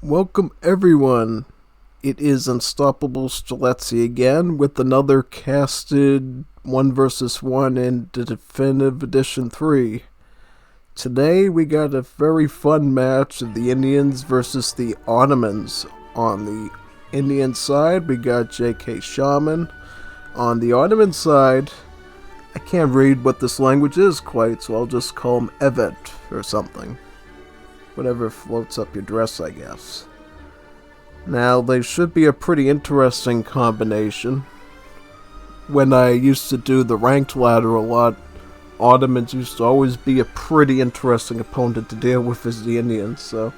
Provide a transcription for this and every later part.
Welcome everyone. It is Unstoppable Streletsy again with another casted 1 versus 1 in the Definitive Edition 3. Today we got a very fun match of the Indians versus the Ottomans. On the Indian side we got GKShaman. On the Ottoman side, I can't read what this language is quite, so I'll just call him Evet or something. Whatever floats up your dress, I guess. Now, they should be a pretty interesting combination. When I used to do the ranked ladder a lot, Ottomans used to always be a pretty interesting opponent to deal with as the Indians, so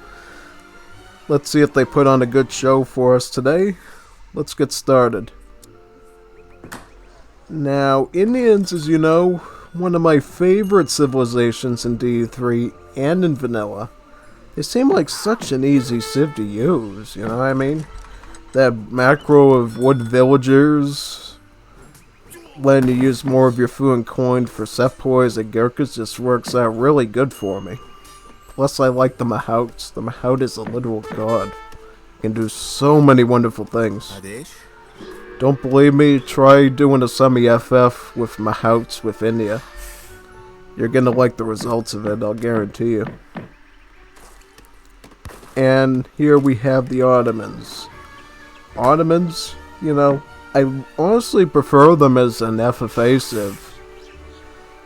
let's see if they put on a good show for us today. Let's get started. Now, Indians, as you know, one of my favorite civilizations in D3 and in vanilla. They seem like such an easy civ to use, you know what I mean? That macro of wood villagers, letting you use more of your food and coin for sepoys and gurkhas just works out really good for me. Plus I like the mahouts. The mahout is a literal god. It can do so many wonderful things. Don't believe me? Try doing a semi-FF with mahouts with India. You're gonna like the results of it, I'll guarantee you. And here we have the Ottomans. Ottomans, you know, I honestly prefer them as an FFA civ.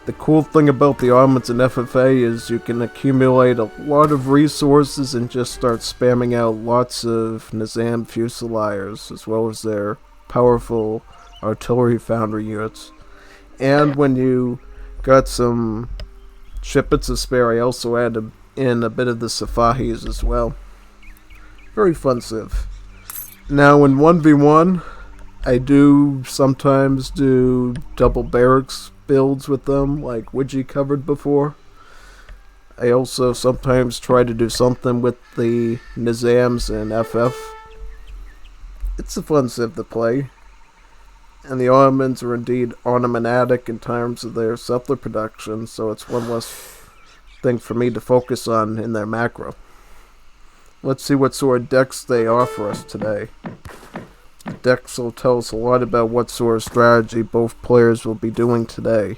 The cool thing about the Ottomans in FFA is you can accumulate a lot of resources and just start spamming out lots of Nizam Fusiliers, as well as their powerful artillery foundry units. And when you got some shipments to spare, I also added in a bit of the Safahis as well. Very fun civ. Now in 1v1, I do sometimes do double barracks builds with them, like Widgie covered before. I also sometimes try to do something with the Nizams and FF. It's a fun civ to play. And the Ottomans are indeed Ottomanatic in terms of their settler production, so it's one less thing for me to focus on in their macro. Let's see what sort of decks they offer us today. The decks will tell us a lot about what sort of strategy both players will be doing today.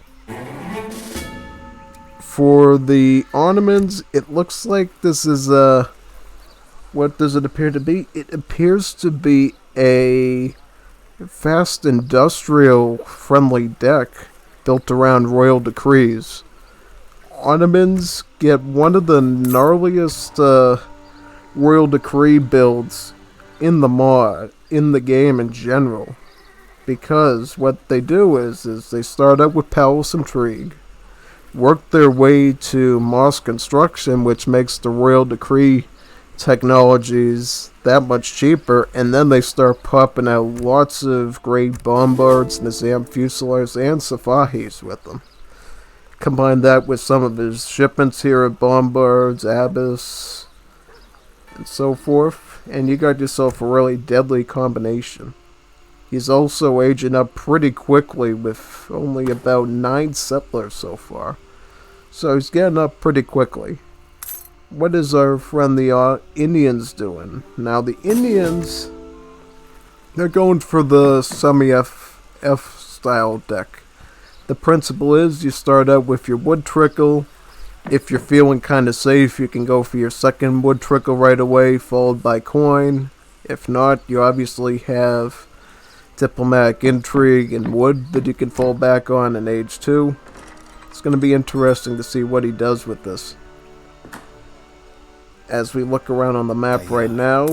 For the Ottomans, it looks like this is a... What does it appear to be? It appears to be a fast industrial friendly deck built around royal decrees. Ottomans get one of the gnarliest royal decree builds in the mod, in the game in general. Because what they do is they start out with palace intrigue, work their way to mosque construction, which makes the royal decree technologies that much cheaper, and then they start popping out lots of great bombards, Nizam Fusiliers, and Safahis with them. Combine that with some of his shipments here of bombards, Abyss, and so forth, and you got yourself a really deadly combination. He's also aging up pretty quickly with only about 9 settlers so far. So he's getting up pretty quickly. What is our friend the Indians doing? Now the Indians, they're going for the semi-FF style deck. The principle is you start out with your wood trickle. If you're feeling kind of safe, you can go for your second wood trickle right away, followed by coin. If not, you obviously have diplomatic intrigue and wood that you can fall back on in age 2. It's going to be interesting to see what he does with this. As we look around on the map right now,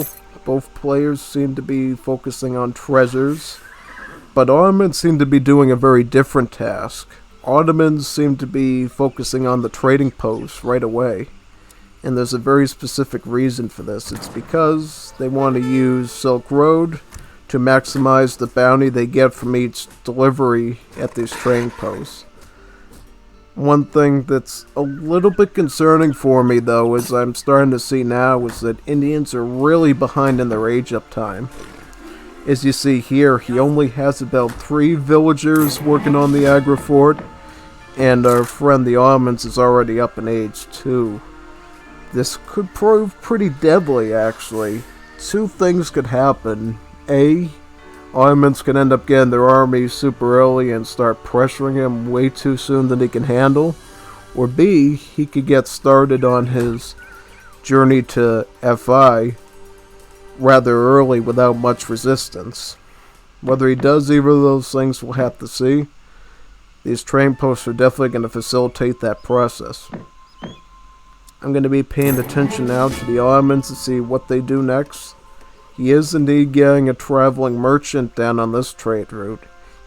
both players seem to be focusing on treasures, but Ottomans seem to be doing a very different task. Ottomans seem to be focusing on the trading posts right away, and there's a very specific reason for this. It's because they want to use Silk Road to maximize the bounty they get from each delivery at these trading posts. One thing that's a little bit concerning for me, though, is I'm starting to see now, is that Indians are really behind in their age-up time. As you see here, he only has about 3 villagers working on the Agra fort, and our friend the Ottomans is already up in age 2. This could prove pretty deadly, actually. Two things could happen. A, Ottomans could end up getting their army super early and start pressuring him way too soon than he can handle. Or B, he could get started on his journey to FI rather early without much resistance. Whether he does either of those things, we'll have to see. These training posts are definitely going to facilitate that process. I'm going to be paying attention now to the Ottomans to see what they do next. He is indeed getting a traveling merchant down on this trade route.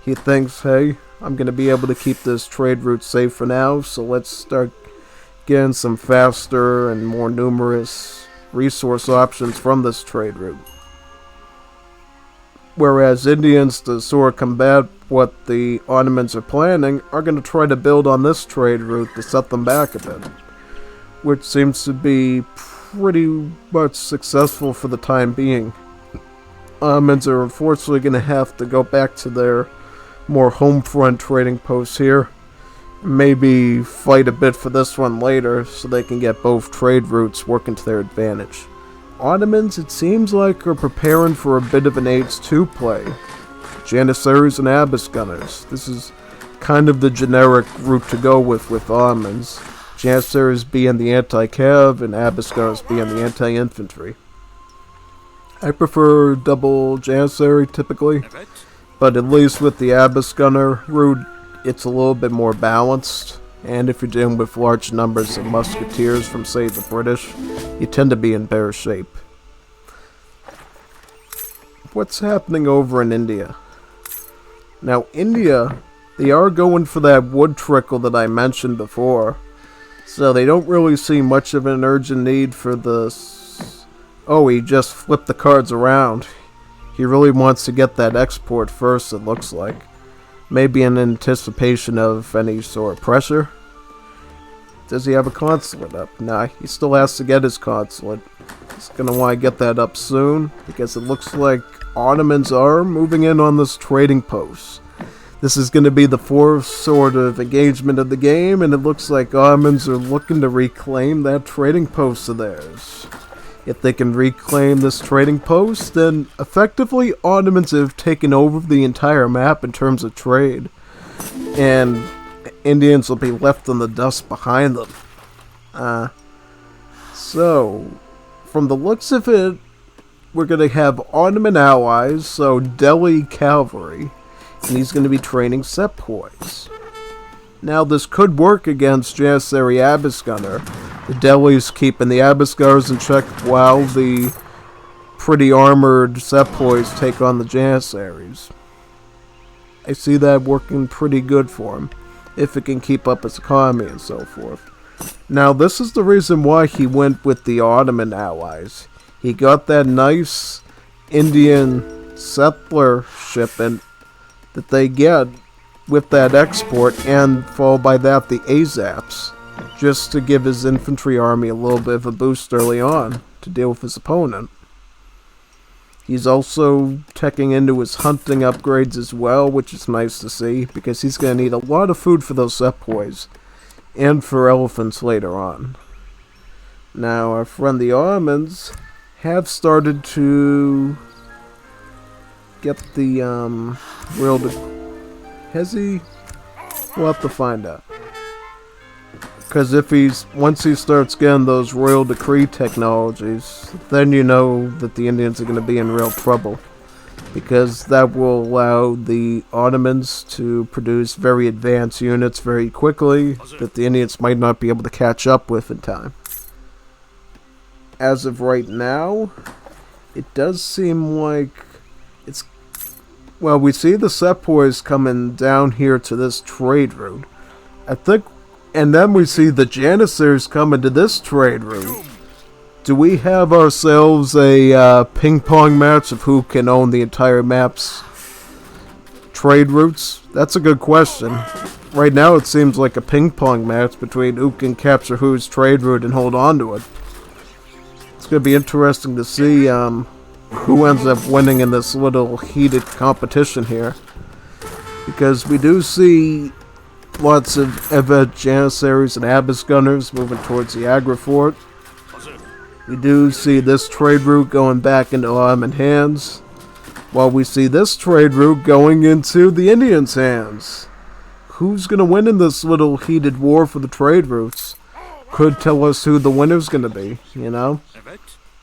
He thinks, hey, I'm going to be able to keep this trade route safe for now, so let's start getting some faster and more numerous resource options from this trade route. Whereas Indians, to sort of combat what the Ottomans are planning, are going to try to build on this trade route to set them back a bit, which seems to be pretty much successful for the time being. Ottomans are unfortunately going to have to go back to their more home front trading posts here. Maybe fight a bit for this one later so they can get both trade routes working to their advantage. Ottomans, it seems like, are preparing for a bit of an Aids 2 play. Janissaries and Abyss Gunners. This is kind of the generic route to go with Ottomans. Janissaries being the anti-cav and Abyss Gunners being the anti-infantry. I prefer double Janissary typically, but at least with the Abyss Gunner route, it's a little bit more balanced. And if you're dealing with large numbers of musketeers from, say, the British, you tend to be in better shape. What's happening over in India? Now, India, they are going for that wood trickle that I mentioned before. So they don't really see much of an urgent need for this. Oh, he just flipped the cards around. He really wants to get that export first, it looks like. Maybe in anticipation of any sort of pressure. Does he have a consulate up? Nah, he still has to get his consulate. He's going to want to get that up soon, because it looks like Ottomans are moving in on this trading post. This is going to be the fourth sort of engagement of the game, and it looks like Ottomans are looking to reclaim that trading post of theirs. If they can reclaim this trading post, then effectively Ottomans have taken over the entire map in terms of trade. And Indians will be left in the dust behind them. So, from the looks of it, we're going to have Ottoman allies, so Delhi cavalry, and he's going to be training sepoys. Now, this could work against Janissary Abyss Gunner. The Delhi's keeping the Abyss Gunners in check while the pretty armored sepoys take on the Janissaries. I see that working pretty good for him, if it can keep up its economy and so forth. Now, this is the reason why he went with the Ottoman allies. He got that nice Indian settler shipment that they get with that export, and followed by that the AZAPs, just to give his infantry army a little bit of a boost early on to deal with his opponent. He's also teching into his hunting upgrades as well, which is nice to see, because he's going to need a lot of food for those sepoys, and for elephants later on. Now, our friend the Ottomans have started to get the real... Has he? We'll have to find out. Because once he starts getting those royal decree technologies, then you know that the Indians are going to be in real trouble. Because that will allow the Ottomans to produce very advanced units very quickly that the Indians might not be able to catch up with in time. As of right now, it does seem like it's... Well, we see the sepoys coming down here to this trade route. I think... And then we see the Janissaries coming to this trade route. Do we have ourselves a ping-pong match of who can own the entire map's trade routes? That's a good question. Right now it seems like a ping-pong match between who can capture whose trade route and hold on to it. It's going to be interesting to see who ends up winning in this little heated competition here. Because we do see lots of Evet Janissaries and Abyss Gunners moving towards the Agra Fort. We do see this trade route going back into Ottoman hands, while we see this trade route going into the Indians' hands. Who's going to win in this little heated war for the trade routes? Could tell us who the winner's going to be, you know?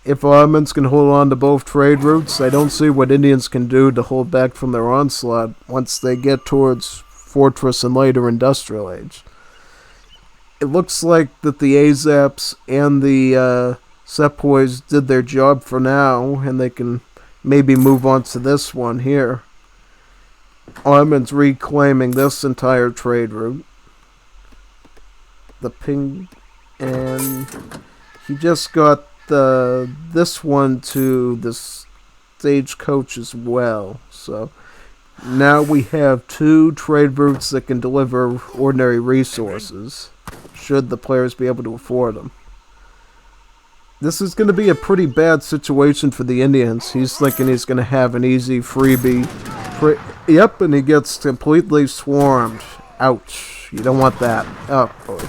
If Ottomans can hold on to both trade routes, I don't see what Indians can do to hold back from their onslaught once they get towards Fortress and later Industrial Age. It looks like that the Azaps and the Sepoys did their job for now, and they can maybe move on to this one here. Ottomans reclaiming this entire trade route. The ping, and he just got this one to the stagecoach as well. So now we have 2 trade routes that can deliver ordinary resources, should the players be able to afford them. This is going to be a pretty bad situation for the Indians. He's thinking he's going to have an easy freebie. Yep, and he gets completely swarmed. Ouch. You don't want that. Oh, boy.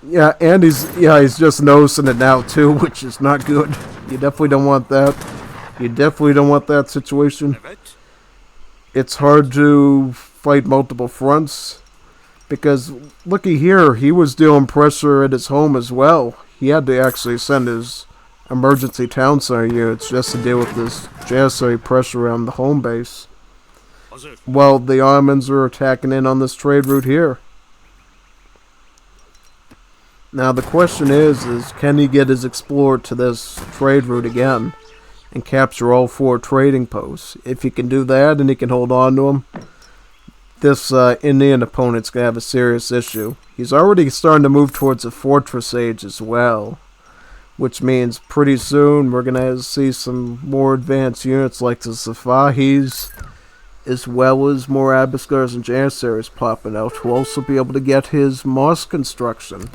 Yeah, and he's just noticing it now, too, which is not good. You definitely don't want that. You definitely don't want that situation. It's hard to fight multiple fronts, because, looky here, he was dealing pressure at his home as well. He had to actually send his emergency town center units just to deal with this Janissary pressure around the home base. While the Ottomans are attacking in on this trade route here. Now the question is can he get his explorer to this trade route again and capture all 4 trading posts? If he can do that and he can hold on to them, this Indian opponent's going to have a serious issue. He's already starting to move towards a fortress age as well, which means pretty soon we're going to see some more advanced units like the Safahis, as well as more Abascars and Janissaries popping out. We'll also be able to get his mosque construction,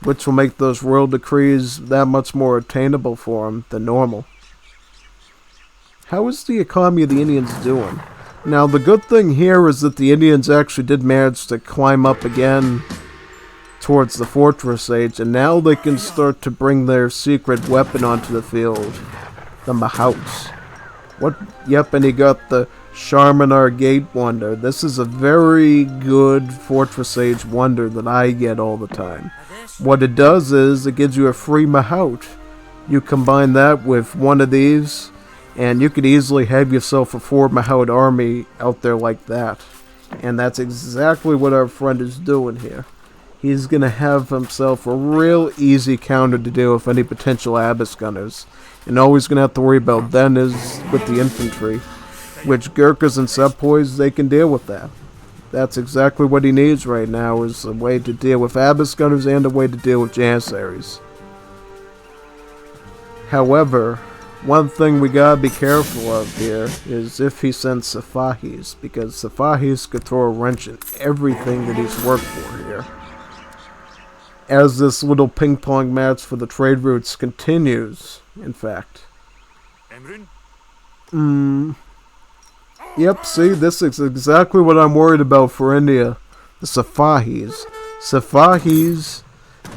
which will make those royal decrees that much more attainable for him than normal. How is the economy of the Indians doing? Now, the good thing here is that the Indians actually did manage to climb up again towards the fortress age, and now they can start to bring their secret weapon onto the field, the Mahouts. What? Yep, and he got the Sharmanar Gate Wonder. This is a very good fortress age wonder that I get all the time. What it does is it gives you a free Mahout. You combine that with one of these, and you could easily have yourself a 4 Mahout army out there like that. And that's exactly what our friend is doing here. He's going to have himself a real easy counter to deal with any potential Abbas gunners. And all he's going to have to worry about then is with the infantry, which Gurkhas and Sepoys, they can deal with that. That's exactly what he needs right now, is a way to deal with Abbas gunners and a way to deal with Janissaries. However, one thing we gotta be careful of here is if he sends Safahis, because Safahis could throw a wrench in everything that he's worked for here. As this little ping-pong match for the trade routes continues, in fact. Yep, see, this is exactly what I'm worried about for India. The Safahis. Safahis,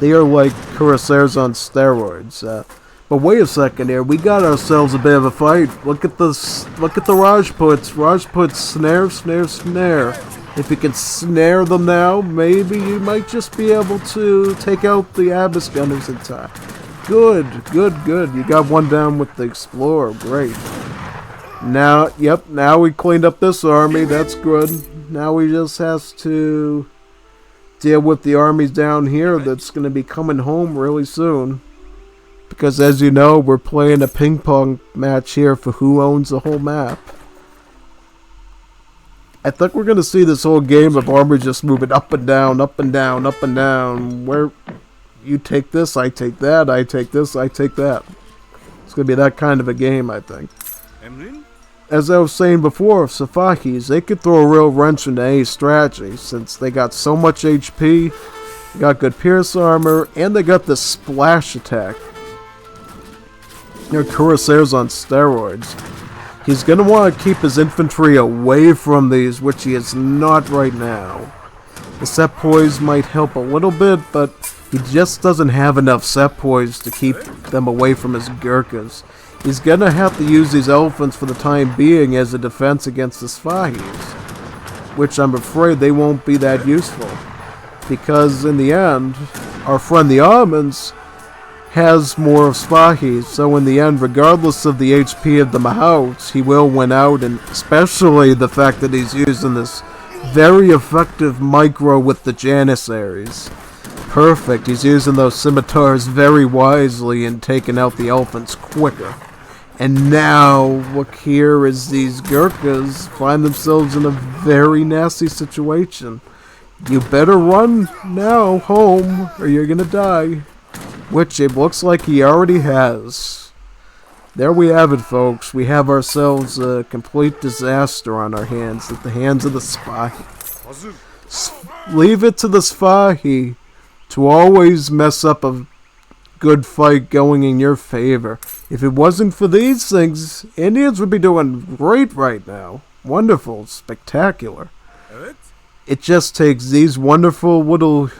they are like cuirassiers on steroids. But wait a second here, we got ourselves a bit of a fight. Look at this, look at the Rajputs. Rajputs, snare, snare, snare. If you can snare them now, maybe you might just be able to take out the Abbas gunners in time. Good, good, good. You got one down with the Explorer. Great. Now, yep, now we cleaned up this army. That's good. Now he just has to deal with the armies down here that's going to be coming home really soon. Because as you know, we're playing a ping pong match here for who owns the whole map. I think we're going to see this whole game of armies just moving up and down, up and down, up and down. Where you take this, I take that, I take this, I take that. It's going to be that kind of a game, I think. As I was saying before, Safahis, they could throw a real wrench into any strategy since they got so much HP, they got good pierce armor, and they got the splash attack. They're cuirassiers on steroids. He's going to want to keep his infantry away from these, which he is not right now. The sepoys might help a little bit, but he just doesn't have enough sepoys to keep them away from his Gurkhas. He's gonna have to use these elephants for the time being as a defense against the Spahis, which I'm afraid they won't be that useful. Because in the end, our friend the Ottomans has more of Spahis, so in the end, regardless of the HP of the Mahouts, he will win out, and especially the fact that he's using this very effective micro with the Janissaries. Perfect, he's using those scimitars very wisely and taking out the elephants quicker. And now, look here, as these Gurkhas find themselves in a very nasty situation. You better run now home, or you're gonna die. Which it looks like he already has. There we have it, folks. We have ourselves a complete disaster on our hands at the hands of the Spahi. Leave it to the Spahi to always mess up a good fight going in your favor. If it wasn't for these things, Indians would be doing great right now. Wonderful, spectacular. It just takes these wonderful little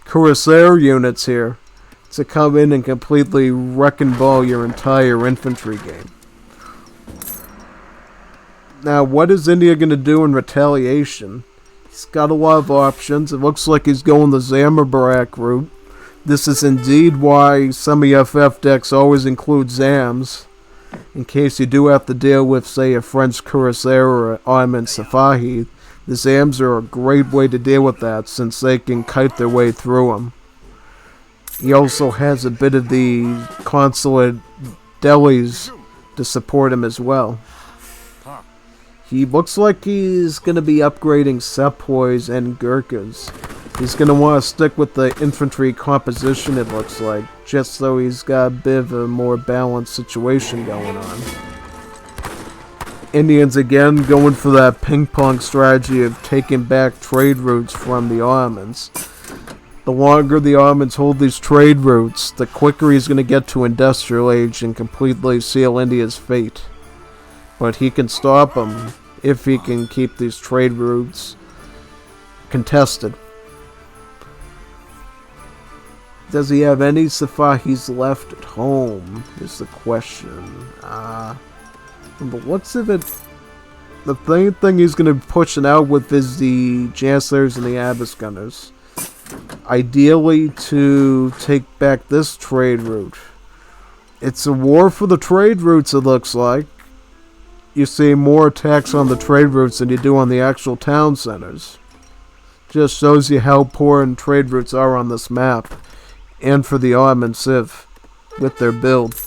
cuirassier units here to come in and completely wreck and ball your entire infantry game. Now, what is India going to do in retaliation? He's got a lot of options. It looks like he's going the Zammerbarak route. This is indeed why some EFF decks always include Zams, in case you do have to deal with, say, a French cuirassier or an Ottoman Safahi. The Zams are a great way to deal with that, since they can kite their way through them. He also has a bit of the consulate delis to support him as well. He looks like he's going to be upgrading sepoys and Gurkhas. He's going to want to stick with the infantry composition, it looks like, just so he's got a bit of a more balanced situation going on. Indians again going for that ping-pong strategy of taking back trade routes from the Ottomans. The longer the Ottomans hold these trade routes, the quicker he's going to get to industrial age and completely seal India's fate. But he can stop them if he can keep these trade routes contested. Does he have any Safahis left at home, is the question. But what's if it... The main thing he's going to be pushing out with is the Janissaries and the Abyss Gunners. Ideally to take back this trade route. It's a war for the trade routes, it looks like. You see more attacks on the trade routes than you do on the actual town centers. Just shows you how important trade routes are on this map. And for the Ottoman Civ with their build.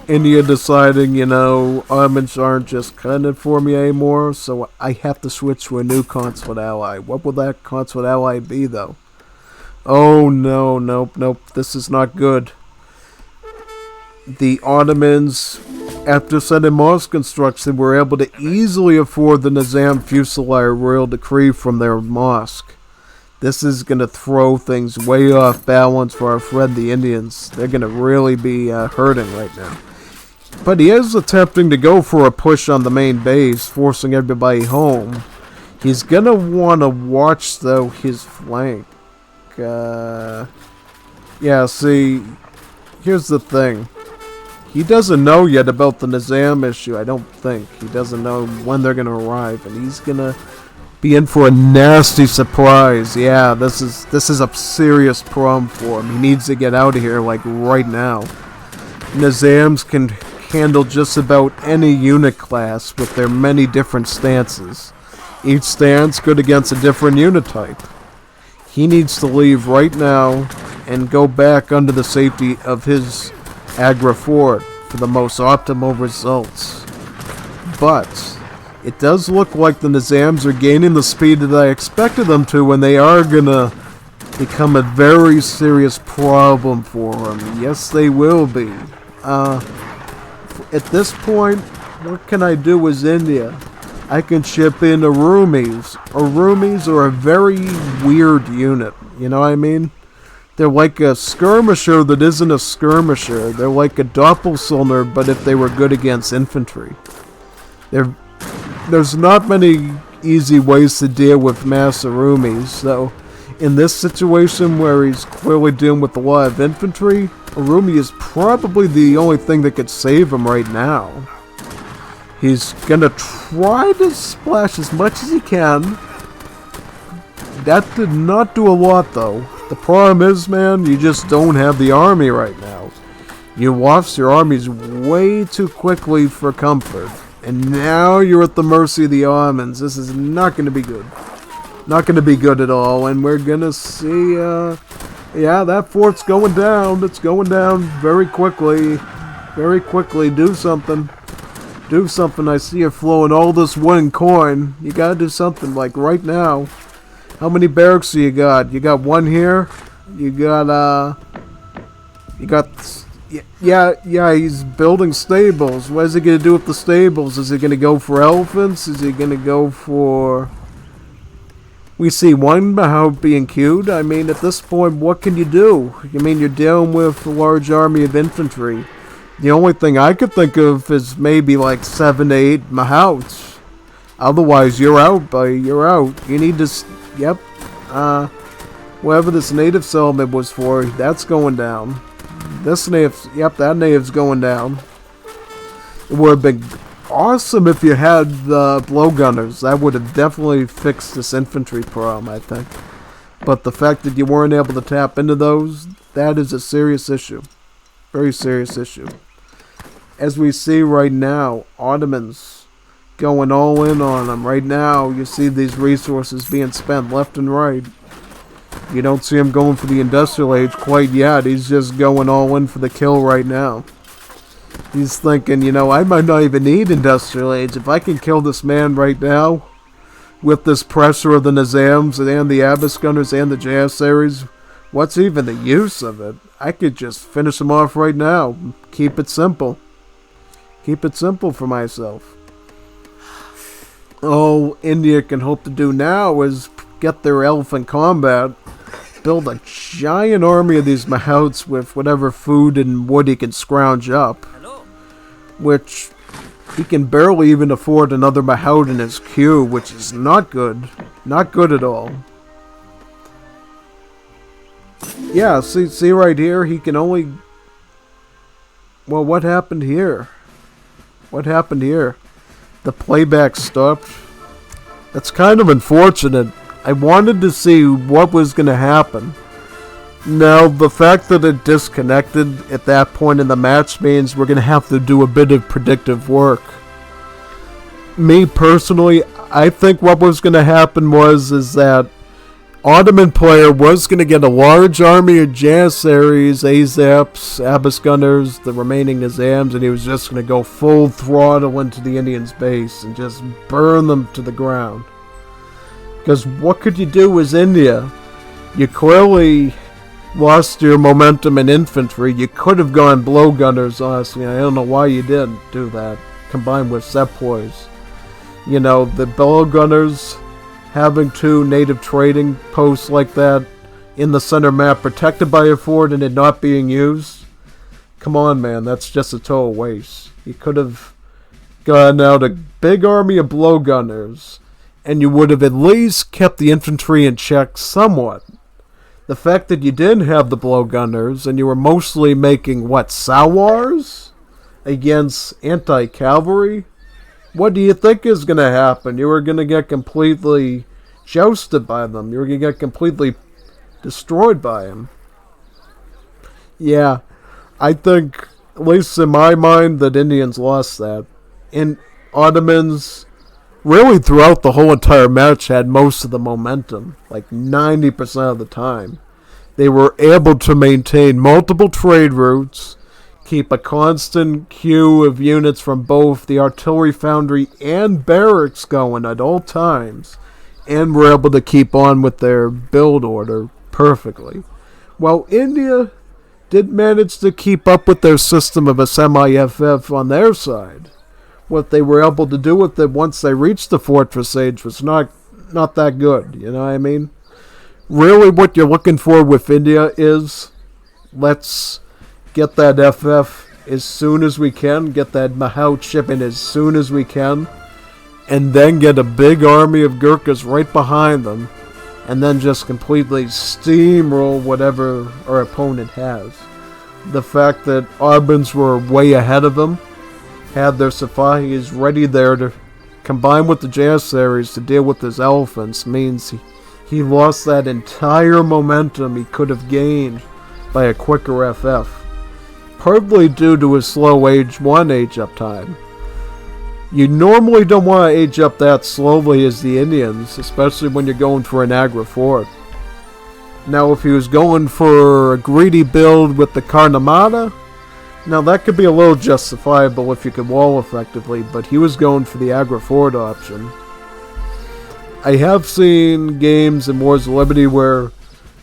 India deciding, you know, Ottomans aren't just cutting it for me anymore, so I have to switch to a new consulate ally. What will that consulate ally be, though? Oh, no, nope, this is not good. The Ottomans, after sending mosque construction, were able to easily afford the Nizam Fusilier royal decree from their mosque. This is going to throw things way off balance for our friend the Indians. They're going to really be hurting right now. But he is attempting to go for a push on the main base, forcing everybody home. He's going to want to watch, though, his flank. Yeah, see, here's the thing. He doesn't know yet about the Nizam issue, I don't think. He doesn't know when they're going to arrive, and he's going to be in for a nasty surprise. Yeah, this is a serious problem for him. He needs to get out of here, like, right now. Nizams can handle just about any unit class with their many different stances. Each stance good against a different unit type. He needs to leave right now and go back under the safety of his Agra fort for the most optimal results. But it does look like the Nizams are gaining the speed that I expected them to, and they are gonna become a very serious problem for him. Yes, they will be. At this point, what can I do as India? I can ship in Arumis. Arumis are a very weird unit, you know what I mean? They're like a skirmisher that isn't a skirmisher. They're like a doppelsoldier, but if they were good against infantry. There's not many easy ways to deal with mass Arumis. So, in this situation where he's clearly dealing with a lot of infantry, Arumi is probably the only thing that could save him right now. He's gonna try to splash as much as he can. That did not do a lot though. The problem is, man, you just don't have the army right now. You lost your armies way too quickly for comfort. And now you're at the mercy of the Ottomans. This is not going to be good. Not going to be good at all. And we're going to see, yeah, that fort's going down. It's going down very quickly. Very quickly. Do something. Do something. I see you flowing all this wooden coin. You got to do something, like, right now. How many barracks do you got? You got one here. You got, Yeah, he's building stables. What is he going to do with the stables? Is he going to go for elephants? Is he going to go for... We see one Mahout being queued. I mean, at this point, what can you do? I mean, you're dealing with a large army of infantry. The only thing I could think of is maybe like 7 to 8 Mahouts. Otherwise, you're out, buddy. You're out. You need to... Yep. Whatever this native settlement was for, that's going down. This native, yep, that native's going down. It would have been awesome if you had the blowgunners. That would have definitely fixed this infantry problem, I think. But the fact that you weren't able to tap into those, that is a serious issue. Very serious issue. As we see right now, Ottomans going all in on them. Right now, you see these resources being spent left and right. You don't see him going for the industrial age quite yet. He's just going all in for the kill right now. He's thinking, you know, I might not even need industrial age. If I can kill this man right now, with this pressure of the Nizams and the Abbas gunners and the Janissaries, what's even the use of it? I could just finish him off right now. Keep it simple. Keep it simple for myself. All India can hope to do now is get their elephant combat, build a giant army of these Mahouts with whatever food and wood he can scrounge up. Which he can barely even afford another Mahout in his queue, which is not good. Not good at all. Yeah, see right here, he can only... Well, what happened here? What happened here? The playback stopped. That's kind of unfortunate. I wanted to see what was going to happen. Now, the fact that it disconnected at that point in the match means we're going to have to do a bit of predictive work. Me, personally, I think what was going to happen is that Ottoman player was going to get a large army of Janissaries, Azaps, Abbas gunners, the remaining Nizams, and he was just going to go full throttle into the Indians' base and just burn them to the ground. Because what could you do as India? You clearly lost your momentum in infantry. You could have gone blowgunners, honestly. I don't know why you didn't do that, combined with sepoys. You know, the blowgunners having 2 native trading posts like that in the center map, protected by a fort and it not being used. Come on, man, that's just a total waste. You could have gotten out a big army of blowgunners, and you would have at least kept the infantry in check somewhat. The fact that you didn't have the blowgunners, and you were mostly making, what, sawars against anti-cavalry? What do you think is going to happen? You were going to get completely jousted by them. You were going to get completely destroyed by them. Yeah, I think, at least in my mind, that Indians lost that. And Ottomans, really throughout the whole entire match, had most of the momentum. Like 90% of the time. They were able to maintain multiple trade routes, keep a constant queue of units from both the artillery foundry and barracks going at all times, and were able to keep on with their build order perfectly. While India did manage to keep up with their system of a semi-FF on their side, what they were able to do with it once they reached the fortress age was not that good, you know what I mean? Really what you're looking for with India is, let's get that FF as soon as we can, get that Mahout ship in as soon as we can, and then get a big army of Gurkhas right behind them, and then just completely steamroll whatever our opponent has. The fact that Ottomans were way ahead of them, had their Sipahis ready there to combine with the Janissaries to deal with his elephants, means he lost that entire momentum he could have gained by a quicker FF, partly due to his slow age 1 age-up time. You normally don't want to age up that slowly as the Indians, especially when you're going for an Agra fort. Now, if he was going for a greedy build with the Karnamata, now that could be a little justifiable if you could wall effectively, but he was going for the Agra fort option. I have seen games in Wars of Liberty where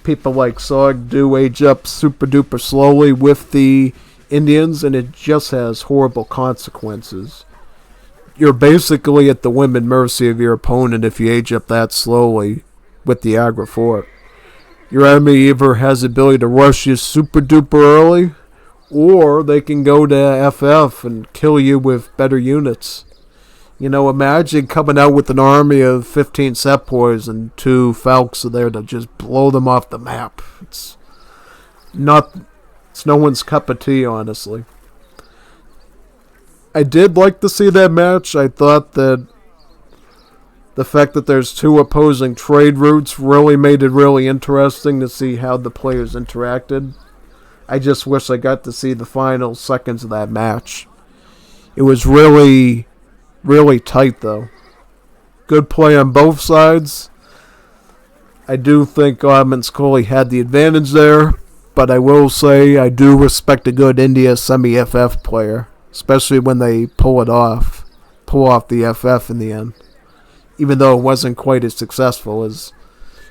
people like Sog do age up super duper slowly with the Indians, and it just has horrible consequences. You're basically at the whim and mercy of your opponent if you age up that slowly with the Agra fort. Your enemy either has the ability to rush you super duper early, or they can go to FF and kill you with better units. You know, imagine coming out with an army of 15 sepoys and 2 Falcons there to just blow them off the map. It's no one's cup of tea, honestly. I did like to see that match. I thought that the fact that there's 2 opposing trade routes really made it really interesting to see how the players interacted. I just wish I got to see the final seconds of that match. It was really, really tight, though. Good play on both sides. I do think Ottomans clearly had the advantage there, but I will say I do respect a good India semi-FF player, especially when they pull off the FF in the end, even though it wasn't quite as successful as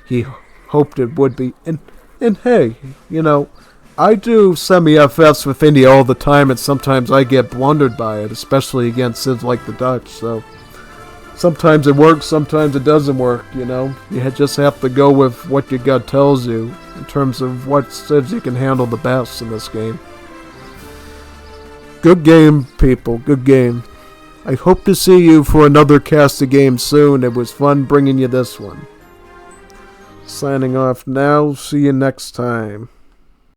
he hoped it would be. And hey, you know, I do semi-FFs with India all the time, and sometimes I get blundered by it, especially against Civs like the Dutch, so sometimes it works, sometimes it doesn't work, you know. You just have to go with what your gut tells you in terms of what Civs you can handle the best in this game. Good game, people, good game. I hope to see you for another cast of games soon. It was fun bringing you this one. Signing off now, see you next time.